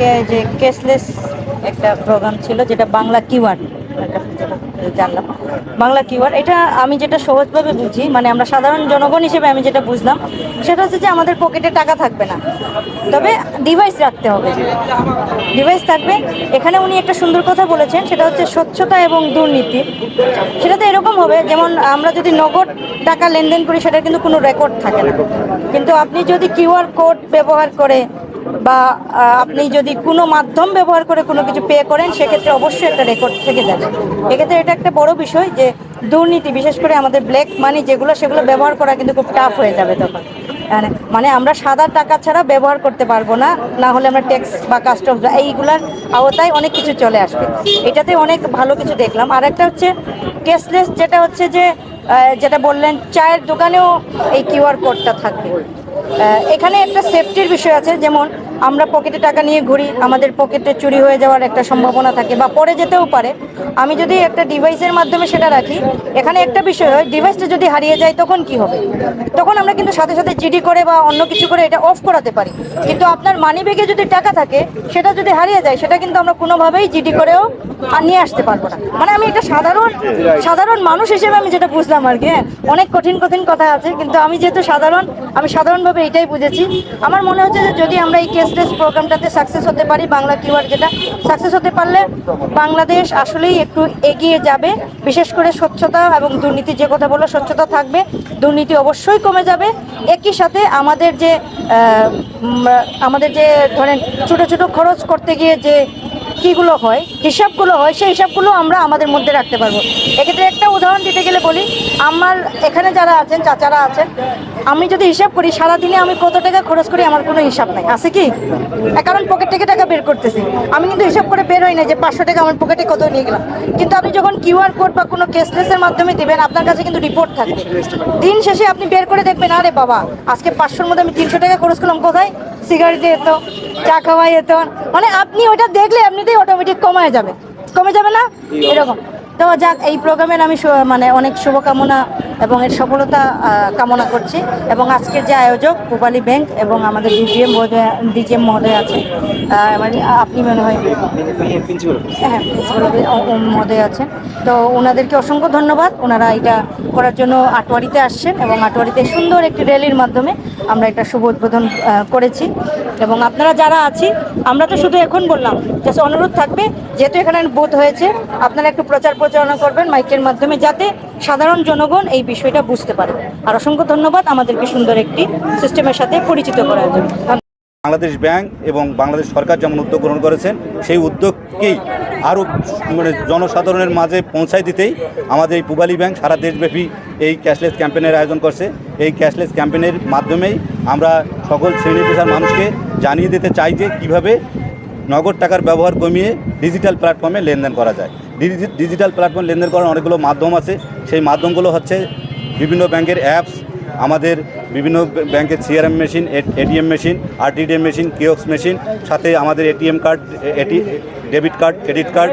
আজকে যে কেসলেস একটা প্রোগ্রাম ছিল, যেটা বাংলা কিওয়ার্ড জানলাম। বাংলা কিওয়ার্ড এটা আমি যেটা সহজভাবে বুঝি, মানে আমরা সাধারণ জনগণ হিসেবে আমি যেটা বুঝলাম সেটা হচ্ছে যে আমাদের পকেটে টাকা থাকবে না, তবে ডিভাইস রাখতে হবে, ডিভাইস থাকবে। এখানে উনি একটা সুন্দর কথা বলেছেন, সেটা হচ্ছে স্বচ্ছতা এবং দুর্নীতি। সেটা তো এরকম হবে, যেমন আমরা যদি নগদ টাকা লেনদেন করি সেটার কিন্তু কোনো রেকর্ড থাকে না, কিন্তু আপনি যদি কিউআর কোড ব্যবহার করে বা আপনি যদি কোনো মাধ্যম ব্যবহার করে কোনো কিছু পে করেন, সেক্ষেত্রে অবশ্যই একটা রেকর্ড থেকে যাবে। এক্ষেত্রে এটা একটা বড় বিষয় যে দুর্নীতি, বিশেষ করে আমাদের ব্ল্যাক মানি যেগুলো, সেগুলো ব্যবহার করা কিন্তু খুব টাফ হয়ে যাবে তখন। মানে আমরা সাদা টাকা ছাড়া ব্যবহার করতে পারবো না, না হলে আমরা ট্যাক্স বা কাস্টমস এইগুলার আওতায় অনেক কিছু চলে আসবে। এটাতে অনেক ভালো কিছু দেখলাম। আর একটা হচ্ছে ক্যাশলেস, যেটা হচ্ছে যে যেটা বললেন চায়ের দোকানেও এই কিউআর কোডটা থাকবে। এখানে একটা সেফটির বিষয় আছে, যেমন আমরা পকেটে টাকা নিয়ে ঘুরি, আমাদের পকেটে চুরি হয়ে যাওয়ার একটা সম্ভাবনা থাকে বা পড়ে যেতেও পারে। আমি যদি একটা ডিভাইসের মাধ্যমে সেটা রাখি, এখানে একটা বিষয় হয়, ডিভাইসটা যদি হারিয়ে যায় তখন কি হবে? তখন আমরা কিন্তু সাথে সাথে জিডি করে বা অন্য কিছু করে এটা অফ করাতে পারি, কিন্তু আপনার মানি ব্যাগে যদি টাকা থাকে, সেটা যদি হারিয়ে যায়, সেটা কিন্তু আমরা কোনোভাবেই জিডি করেও নিয়ে আসতে পারবো না। মানে আমি এটা সাধারণ সাধারণ মানুষ হিসেবে আমি যেটা বুঝলাম আর কি। হ্যাঁ, অনেক কঠিন কঠিন কথা আছে, কিন্তু আমি যেহেতু সাধারণ, আমি সাধারণভাবে এটাই বুঝেছি। আমার মনে হচ্ছে যে যদি আমরা এই কেসলেস প্রোগ্রামটাতে সাকসেস হতে পারি, বাংলা কিওয়ার্ড যেটা সাকসেস হতে পারলে বাংলাদেশ আসলেই একটু এগিয়ে যাবে। বিশেষ করে স্বচ্ছতা এবং দুর্নীতি, যে কথা বললো, স্বচ্ছতা থাকবে, দুর্নীতি অবশ্যই কমে যাবে। একই সাথে আমাদের যে ধরেন ছোট ছোট খরচ করতে গিয়ে যে কীগুলো হয়, হিসাবগুলো হয়, সেই হিসাবগুলো আমরা আমাদের মধ্যে রাখতে পারবো। এক্ষেত্রে একটা উদাহরণ দিতে গেলে বলি, আমার এখানে যারা আছেন, চাচারা আছেন, আমি যদি হিসাব করি সারাদিনে আমি কত টাকা খরচ করি, আমার কোনো হিসাব নাই, আছে কি? কারণ পকেট থেকে টাকা বের করতেছি, আমি কিন্তু হিসাব করে বের হই না যে 500 টাকা আমার পকেটে কত নিয়ে গেলাম। কিন্তু আপনি যখন কিউআর কোড বা কোনো ক্যাশলেসের মাধ্যমে দেবেন, আপনার কাছে কিন্তু রিপোর্ট থাকবে। দিন শেষে আপনি বের করে দেখবেন, আরে বাবা, আজকে 500-র মধ্যে আমি 300 টাকা খরচ করলাম, কোথায়? সিগারেটে এত, চা খাওয়াই এত। মানে আপনি ওইটা দেখলে এমনিতেই অটোমেটিক কমে যাবে না এরকম। তো যাক, এই প্রোগ্রামের আমি মানে অনেক শুভকামনা এবং এর সফলতা কামনা করছি। এবং আজকের যে আয়োজক পূবালী ব্যাংক এবং আমাদের ডিজিএম মহোদয় আছেন, মানে আপনি মনে হয় হ্যাঁ প্রিন্সিপাল মহোদয় আছেন, তো ওনাদেরকে অসংখ্য ধন্যবাদ। ওনারা এটা করার জন্য আটোয়ারিতে আসছেন এবং আটোয়ারিতে সুন্দর একটি র্যালির মাধ্যমে আমরা একটা শুভ উদ্বোধন করেছি। এবং আপনারা যারা আছি, আমরা তো শুধু এখন বললাম, জাস্ট অনুরোধ থাকবে, যেহেতু এখানে বুথ হয়েছে, আপনারা একটু প্রচারণা করবেন মাইকের মাধ্যমে, যাতে সাধারণ জনগণ এই বিষয়টা বুঝতে পারে। আর অসংখ্য ধন্যবাদ আমাদেরকে সুন্দর একটি সিস্টেমের সাথে পরিচিত করার জন্য। বাংলাদেশ ব্যাংক এবং বাংলাদেশ সরকার যেমন উদ্যোগ গ্রহণ করেছেন, সেই উদ্যোগকেই আরও মানে জনসাধারণের মাঝে পৌঁছায় দিতেই আমাদের এই পূবালী ব্যাংক সারা দেশব্যাপী এই ক্যাশলেস ক্যাম্পেইনের আয়োজন করছে। এই ক্যাশলেস ক্যাম্পেইনের মাধ্যমেই আমরা সকল শ্রেণী পেশার মানুষকে জানিয়ে দিতে চাই যে কীভাবে নগদ টাকার ব্যবহার কমিয়ে ডিজিটাল প্ল্যাটফর্মে লেনদেন করা যায়। ডিজিটাল প্ল্যাটফর্ম লেনদেন করার অনেকগুলো মাধ্যম আছে। সেই মাধ্যমগুলো হচ্ছে বিভিন্ন ব্যাংকের অ্যাপস, আমাদের বিভিন্ন ব্যাংকের CRM machine, ATM machine, RTDM machine, kiosk machine, সাথে আমাদের ATM card, debit card, credit card,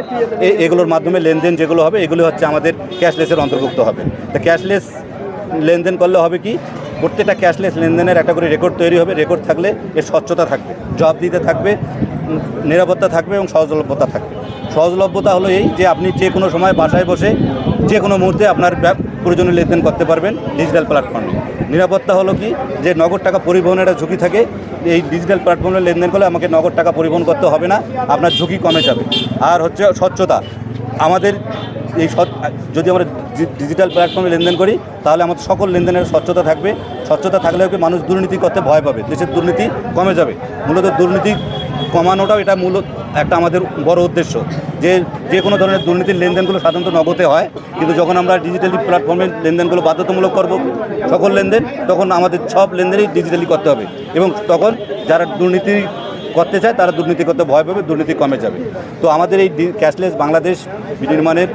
এগুলোর মাধ্যমে লেনদেন যেগুলো হবে, এগুলো হচ্ছে আমাদের ক্যাশলেসের অন্তর্ভুক্ত হবে। তো ক্যাশলেস লেনদেন করলে হবে কি, প্রত্যেকটা ক্যাশলেস লেনদেনের একটা করে রেকর্ড তৈরি হবে। রেকর্ড থাকলে এর স্বচ্ছতা থাকবে, জবাবদিহিতা থাকবে, নিরাপত্তা থাকবে এবং সহজলভ্যতা থাকবে। সহজলভ্যতা হলো এই যে আপনি যে কোনো সময় বাসায় বসে যে কোনো মুহূর্তে আপনার প্রয়োজনীয় লেনদেন করতে পারবেন ডিজিটাল প্ল্যাটফর্মে। নিরাপত্তা হলো কি, যে নগদ টাকা পরিবহনের একটা ঝুঁকি থাকে, এই ডিজিটাল প্ল্যাটফর্মে লেনদেন করলে আমাকে নগদ টাকা পরিবহন করতে হবে না, আপনার ঝুঁকি কমে যাবে। আর হচ্ছে স্বচ্ছতা, আমাদের এই যদি আমরা ডিজিটাল প্ল্যাটফর্মে লেনদেন করি, তাহলে আমাদের সকল লেনদেনের স্বচ্ছতা থাকবে। স্বচ্ছতা থাকলে কি মানুষ দুর্নীতি করতে ভয় পাবে, দেশের দুর্নীতি কমে যাবে। মূলত দুর্নীতি কমানোটাও এটা মূলত একটা আমাদের বড় উদ্দেশ্য। যে কোনো ধরনের দুর্নীতির লেনদেনগুলো সাধারণত নগদে হয়, কিন্তু যখন আমরা ডিজিটালি প্ল্যাটফর্মে লেনদেনগুলো বাধ্যতামূলক করব সকল লেনদেন, তখন আমাদের সব লেনদেনই ডিজিটালি করতে হবে। এবং তখন যারা দুর্নীতি করতে চায় তারা দুর্নীতি করতে ভয় পাবে, দুর্নীতি কমে যাবে। তো আমাদের এই ক্যাশলেস বাংলাদেশ বিনির্মাণের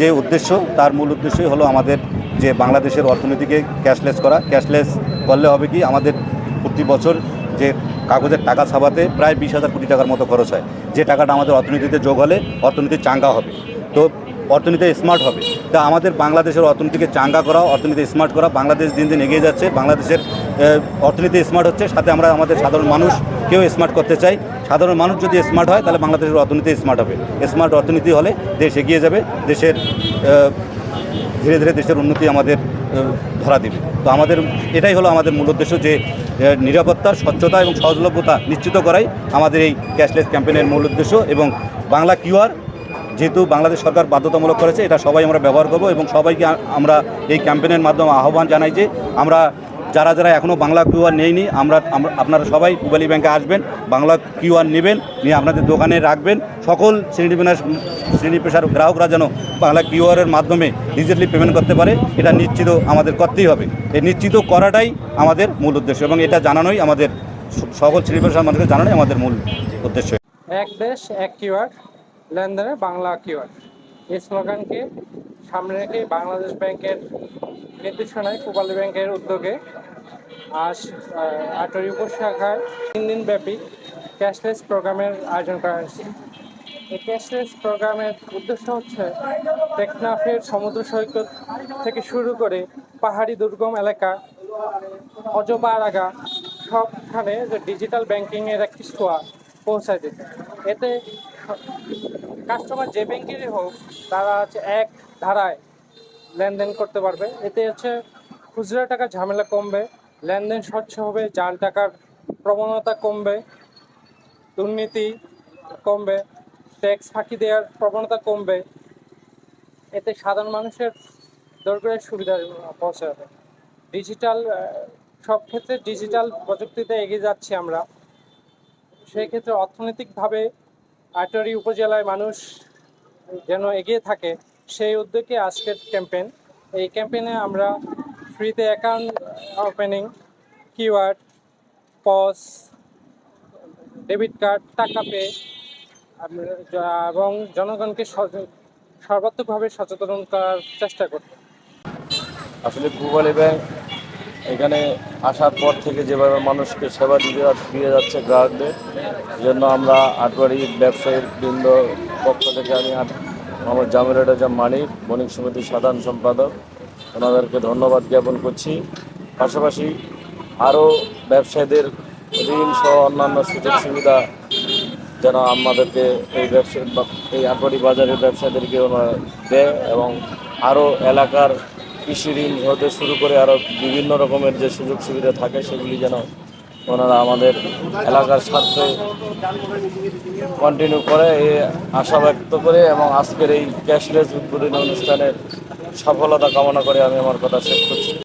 যে উদ্দেশ্য, তার মূল উদ্দেশ্যই হলো আমাদের যে বাংলাদেশের অর্থনীতিকে ক্যাশলেস করা। ক্যাশলেস করলে হবে কি, আমাদের প্রতি বছর যে কাগজের টাকা ছাপাতে প্রায় 20,000 কোটি টাকার মতো খরচ হয়, যে টাকাটা আমাদের অর্থনীতিতে যোগ হলে অর্থনীতি চাঙ্গা হবে, তো অর্থনীতি স্মার্ট হবে। তা আমাদের বাংলাদেশের অর্থনীতিকে চাঙ্গা করা, অর্থনীতি স্মার্ট করা। বাংলাদেশ দিন দিন এগিয়ে যাচ্ছে, বাংলাদেশের অর্থনীতি স্মার্ট হচ্ছে, সাথে আমরা আমাদের সাধারণ মানুষকেও স্মার্ট করতে চাই। সাধারণ মানুষ যদি স্মার্ট হয় তাহলে বাংলাদেশের অর্থনীতি স্মার্ট হবে। স্মার্ট অর্থনীতি হলে দেশ এগিয়ে যাবে, দেশের ধীরে ধীরে দেশের উন্নতি আমাদের ধরা দেবে। তো আমাদের এটাই হলো আমাদের মূল উদ্দেশ্য, যে নিরাপত্তার, স্বচ্ছতা এবং সহজলভ্যতা নিশ্চিত করাই আমাদের এই ক্যাশলেস ক্যাম্পেইনের মূল উদ্দেশ্য। এবং বাংলা কিউআর যেহেতু বাংলাদেশ সরকার বাধ্যতামূলক করেছে, এটা সবাই আমরা ব্যবহার করব এবং সবাইকে আমরা এই ক্যাম্পেইনের মাধ্যমে আহ্বান জানাই যে আমরা যারা যারা এখনও বাংলা কিউআর নেইনি, আপনারা সবাই পূবালী ব্যাংকে আসবেন, বাংলা কিউআর নেবেন, নিয়ে আপনাদের দোকানে রাখবেন। সকল শ্রেণী পেশার গ্রাহকরা যেন বাংলা কিউআরের মাধ্যমে ডিজিটালি পেমেন্ট করতে পারে, এটা নিশ্চিত আমাদের করতেই হবে। এই নিশ্চিত করাটাই আমাদের মূল উদ্দেশ্য এবং এটা জানানোই আমাদের সকল শ্রেণী পেশার মানুষকে জানানোই আমাদের মূল উদ্দেশ্য। এক দেশ এক কিউআর, লেনদেনে বাংলা কিউআর, এই স্লোগানকে সামনে রেখে বাংলাদেশ ব্যাংকের নির্দেশনায় পূবালী ব্যাংকের উদ্যোগে আজ আটোয়ারী উপশাখায় 3 দিন ব্যাপী ক্যাশলেস প্রোগ্রামের আয়োজন করা হয়েছে। এই ক্যাশলেস প্রোগ্রামের উদ্দেশ্য হচ্ছে টেকনাফের সমুদ্র সৈকত থেকে শুরু করে পাহাড়ি দুর্গম এলাকা, অজপাড়াগা সবখানে ডিজিটাল ব্যাংকিংয়ের একটি ছোঁয়া পৌঁছায় দিতে। এতে কাস্টমার যে ব্যাংকেরই হোক তারা হচ্ছে এক ধারায় লেনদেন করতে পারবে। এতে হচ্ছে খুচরা টাকার ঝামেলা কমবে, লেনদেন স্বচ্ছ হবে, জাল টাকার প্রবণতা কমবে, দুর্নীতি কমবে, ট্যাক্স ফাঁকি দেওয়ার প্রবণতা কমবে। এতে সাধারণ মানুষের দরকারের সুবিধা পৌঁছাবে। ডিজিটাল সব ক্ষেত্রে ডিজিটাল প্রযুক্তিতে এগিয়ে যাচ্ছি আমরা, সেই ক্ষেত্রে অর্থনৈতিকভাবে আটোয়ারী উপজেলায় মানুষ যেন এগিয়ে থাকে সেই উদ্যোগে আজকের ক্যাম্পেইন। এই ক্যাম্পেইনে আমরা ফ্রিতে অ্যাকাউন্ট ওপেনিং, কিউআর, পস, ডেবিট কার্ড, টাকা পে এবং জনগণকে সর্বাত্মকভাবে সচেতন করার চেষ্টা করব। আসলে পূবালী ব্যাংক এখানে আসার পর থেকে যেভাবে মানুষকে সেবা দিয়ে যাচ্ছে গ্রাহকদের জন্য, আমরা আটোয়ারী ব্যবসায়ীর বৃন্দ পক্ষ থেকে আমি মোহাম্মদ জামির রেজা মানিক, বণিক সমিতির সাধারণ সম্পাদক, ওনাদেরকে ধন্যবাদ জ্ঞাপন করছি। পাশাপাশি আরও ব্যবসায়ীদের ঋণ সহ অন্যান্য সুযোগ সুবিধা যেন আমাদেরকে এই আটোয়ারী বাজারের ব্যবসায়ীদেরকে ওনারা দেয় এবং আরও এলাকার কৃষি ঋণ হতে শুরু করে আরও বিভিন্ন রকমের যে সুযোগ সুবিধা থাকে সেগুলি যেন ওনারা আমাদের এলাকার স্বার্থে কন্টিনিউ করে, এই আশা ব্যক্ত করে এবং আজকের এই ক্যাশলেস উদ্বোধনী অনুষ্ঠানের সফলতা কামনা করে আমি আমার কথা শেষ করছি।